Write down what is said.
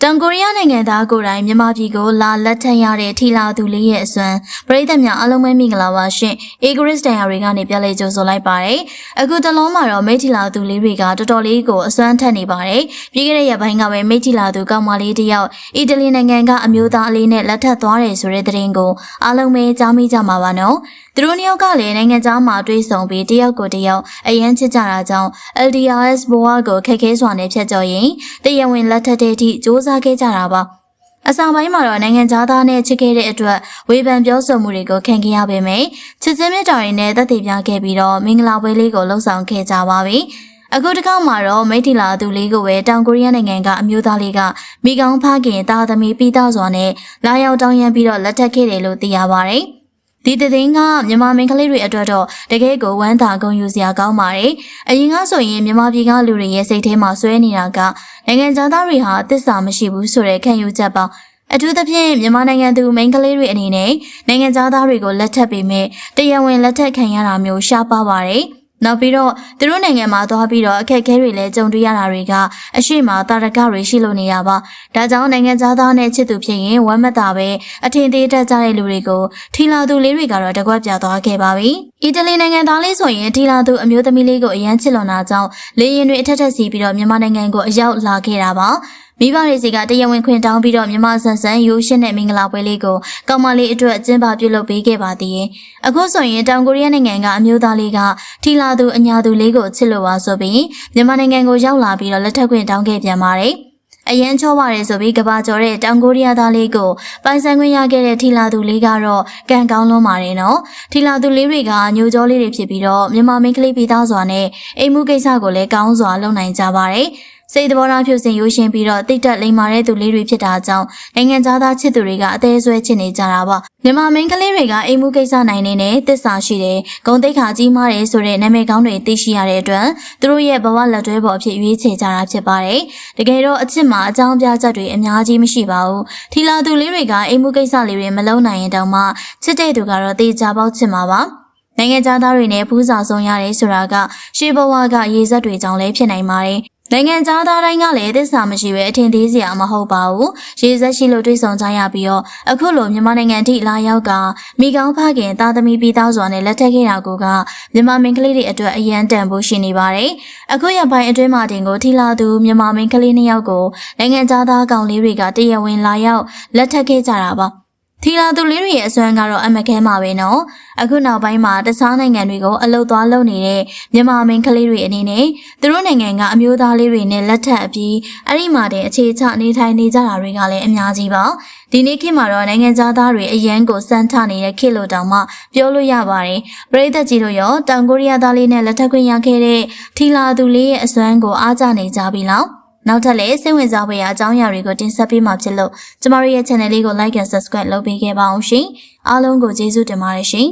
တောင်ကိုရီးယားနိုင်ငံသားကိုယ်တိုင်မြန်မာပြည်ကိုလာလက်ထပ်ရတဲ့ထီလာသူလေးရဲ့အစွမ်းပရိသတ်များအားလုံးပဲမင်္ဂလာပါရှင်။ Egrist တန်ရာတွေကနေပြန်လည်ကြိုဆိုလိုက်ပါတယ်။အခုတလုံးမှာတော့မိထီလာသူလေးတွေကတော်တော်လေးကိုအစွမ်းထက်နေပါတယ်။ပြီးခဲ့တဲ့ရက်ပိုင်းကပဲမိထီလာသူကောင်မလေးတစ်ယောက်အီတလီနိုင်ငံကအမျိုးသားလေးနဲ့လက်ထပ်သွားတယ်ဆိုတဲ့သတင်းကိုအားလုံးပဲကြားမိကြမှာပါနော်။သူတို့နှစ်ယောက်ကလည်းနိုင်ငံသားမှာတွေ့ဆုံပြီးတယောက်ကိုတယောက်အရန်ချစ်ကြတာကြောင့် LDRS ဘဝကိုခက်ခဲစွာနဲ့ဖျက်ကျော်ရင်တရားဝင်လက်ထပ်တဲ့အထိစ조사ခဲ့ကြတာပါအစပိုင်းမှာတော့နိုင်ငံသားနဲ့ချစ်ခဲ့တဲ့အတွက်ဝေဖန်ပြောဆိုမှုတွေကိုခံခဲ့ရပေမယ့်ချစ်ချင်းမြတ်တာတွေနဲ့သက်သေပြခဲ့ပြီးတော့မင်္ဂလာပွဲလေးကိုလှုပ်ဆောင်ခဲ့ကြပါပြီအခုတစ်ခါမှာတော့မိထီလာသူလေးကိုပဲတောင်ကိုရီးယားနိုင်ငံကအမျိုးသားလေးကမိကောင်းဖခင်သားသမီးပြီးသားစွာနဲ့လာရောက်တောင်းရမ်းပြီးတော့လက်ထပ်ခဲ့တယ်လို့သိရပါတယ်ဒီသတင်းကမြန်မာမင်းကလေးတွေအတွက်တော့တကယ်ကိုဝမ်းသာဂုဏ်ယူစရာကောင်းပါတယ်။အရင်ကဆိုရင်မြန်မာပြည်ကလူတွေရဲ့စိတ်ထဲမှာဆွဲနေတာကနိုင်ငံသားတွေဟာသစ္စာမရှိဘူးဆိုတဲ့ခံယူချက်ပါ။အထူးသဖြင့်မြန်မာနိုင်ငံသူမင်းကလေးတွေအနေနဲ့နိုင်ငံသားတွေကိုလက်ထပ်ပေးမဲ့တရားဝင်လက်ထပ်ခံရတာမျိုးရှားပါပါတယ်။နောက်ပြီးတော့သူတို့နိုင်ငံမှာသွားပြီးတော့အခက်အခဲတွေလည်းကြုံတွေ့ရတာတွေကအရှိမတာရကတွေရှိလို့နေတာပါဒါကြောင့်နိုင်ငံသားနဲ့ချစ်သူဖြစ်ရင်ဝမ်းမသာပဲအထင်သေးတတ်ကြတဲ့လူတွေကိုထီလာသူလေးတွေကတော့တကွက်ပြသွားခဲ့ပါပြီအီတလီနိုင်ငံသားလေးဆိုရင်ထီလာသူအမျိုးသမီးလေးကိုအရန်ချစ်လွန်တာကြောင့်လေရင်တွေအထက်ထက်စီပြီးတော့မြန်မာနိုင်ငံကိုအရောက်လာခဲ့တာပါမိဘတွေစီကတရားဝင်ခွင့်တောင်းပြီးတော့မြန်မာဆန်ဆန်ရိုးရှင်းတဲ့မင်္ဂလာပွဲလေးကိုကောင်မလေးအတွက်ကျင်းပပြုလုပ်ပေးခဲ့ပါသေးတယ်။အခုဆိုရင်တောင်ကိုရီးယားနိုင်ငံကအမျိုးသားလေးကထီလာသူအညာသူလေးကိုချစ်လို့ပါဆိုပြီးမြန်မာနိုင်ငံကိုရောက်လာပြီးတော့လက်ထပ်ခွင့်တောင်းခဲ့ပြန်ပါတယ်။အရန်ချောပါတယ်ဆိုပြီးကဘာကျော်တဲ့တောင်ကိုရီးယားသားလေးကိုပိုင်ဆိုင်ခွင့်ရခဲ့တဲ့ထီလာသူလေးကတော့ကံကောင်းလွန်းပါတယ်နော်။ထီလာသူလေးတွေကညိုကြောလေးတွေဖြစ်ပြီးတော့မြန်မာမင်းကလေးပြီးသားစွာနဲ့အိမ်မှုကိစ္စကိုလည်းကောင်းစွာလုပ်နိုင်ကြပါတယ်။စိတ်သဘောထားဖြူစင်ရိုးရှင်းပြီးတော့တိတ်တက်လိမ္မာတဲ့သူလေးတွေဖြစ်တာကြောင့်နိုင်ငံသားချစ်သူတွေကအသေးဆွဲချစ်နေကြတာပါမြန်မာမင်းကလေးတွေကအိမ်မှုကိစ္စနိုင်နေနဲ့တစ္ဆာရှိတယ်ဂုဏ်သိက္ခာကြီးမားတယ်ဆိုတဲ့နာမည်ကောင်းတွေသိရှိရတဲ့အတွက်သူတို့ရဲ့ဘဝလက်တွဲပေါ်အဖြစ်ရွေးချယ်ကြတာဖြစ်ပါတယ်တကယ်တော့အချစ်မှာအကြောင်းပြချက်တွေအများကြီးမရှိပါဘူးထီလာသူလေးတွေကအိမ်မှုကိစ္စလေးတွေမလုံးနိုင်ရင်တောင်မှချစ်တဲ့သူကတော့တေချာပေါက်ချစ်မှာပါနိုင်ငံသားတွေနဲ့ဖူးစာဆုံးရတယ်ဆိုတာကရှေးဘဝကရေစက်တွေကြောင့်လည်းဖြစ်နိုင်ပါတယ်နိုင်ငံသားတိုင်းကလည်းသစ္စာမရှိပဲအထင်သေးစရာမဟုတ်ပါဘူးရေစက်ရှိလို့တွေးဆောင်ကြရပြီးတော့အခုလိုမြန်မာနိုင်ငံထိလာရောက်ကမိကောင်းဖခင်သားသမီးပြီးသားစွာနဲ့လက်ထပ်ခဲ့တာကမြန်မာမင်းကလေးတွေအတွက်အရန်တန်ဖို့ရှိနေပါတယ်အခုရပိုင်းအတွင်းမှာတင်ကိုထီလာသူမြန်မာမင်းကလေးနှစ်ယောက်ကိုနိုင်ငံသားကောင်လေးတွေကတရားဝင်လာရောက်လက်ထပ်ခဲ့ကြတာပါထီလာသူလေးတွေရဲ့အစွမ်းကတော့အမခဲမှာပဲနော်အခုနောက်ပိုင်းမှာတခြားနိုင်ငံတွေကိုအလုတ်သွားလုပ်နေတဲ့မြန်မာမင်းကလေးတွေအနေနဲ့သူတို့နိုင်ငံကအမျိုးသားလေးတွေနဲ့လက်ထပ်အပြီးအဲ့ဒီမှာတင်အခြေချနေထိုင်နေကြတာတွေကလည်းအများကြီးပါဒီနေ့ခေတ်မှာတော့နိုင်ငံသားတွေအရန်ကိုစမ်းထနေတဲ့ခေတ်လို့တောင်မှပြောလို့ရပါတယ်ပရိသတ်ကြီးတို့ရောတောင်ကိုရီးယားသားလေးနဲ့လက်ထပ်ခွင့်ရခဲ့တဲ့ထီလာသူလေးရဲ့အစွမ်းကိုအားကျနေကြပြီလားနောက်ထပ်လည်းစိတ်ဝင်စားဖွယ်ရာအကြောင်းအရာတွေကိုတင်ဆက်ပေးမှာဖြစ်လို့ကျမတို့ရဲ့ channel လေးကို like and subscribe လုပ်ပေးခဲ့ပါအောင်ရှင်အားလုံးကိုကျေးဇူးတင်ပါတယ်ရှင်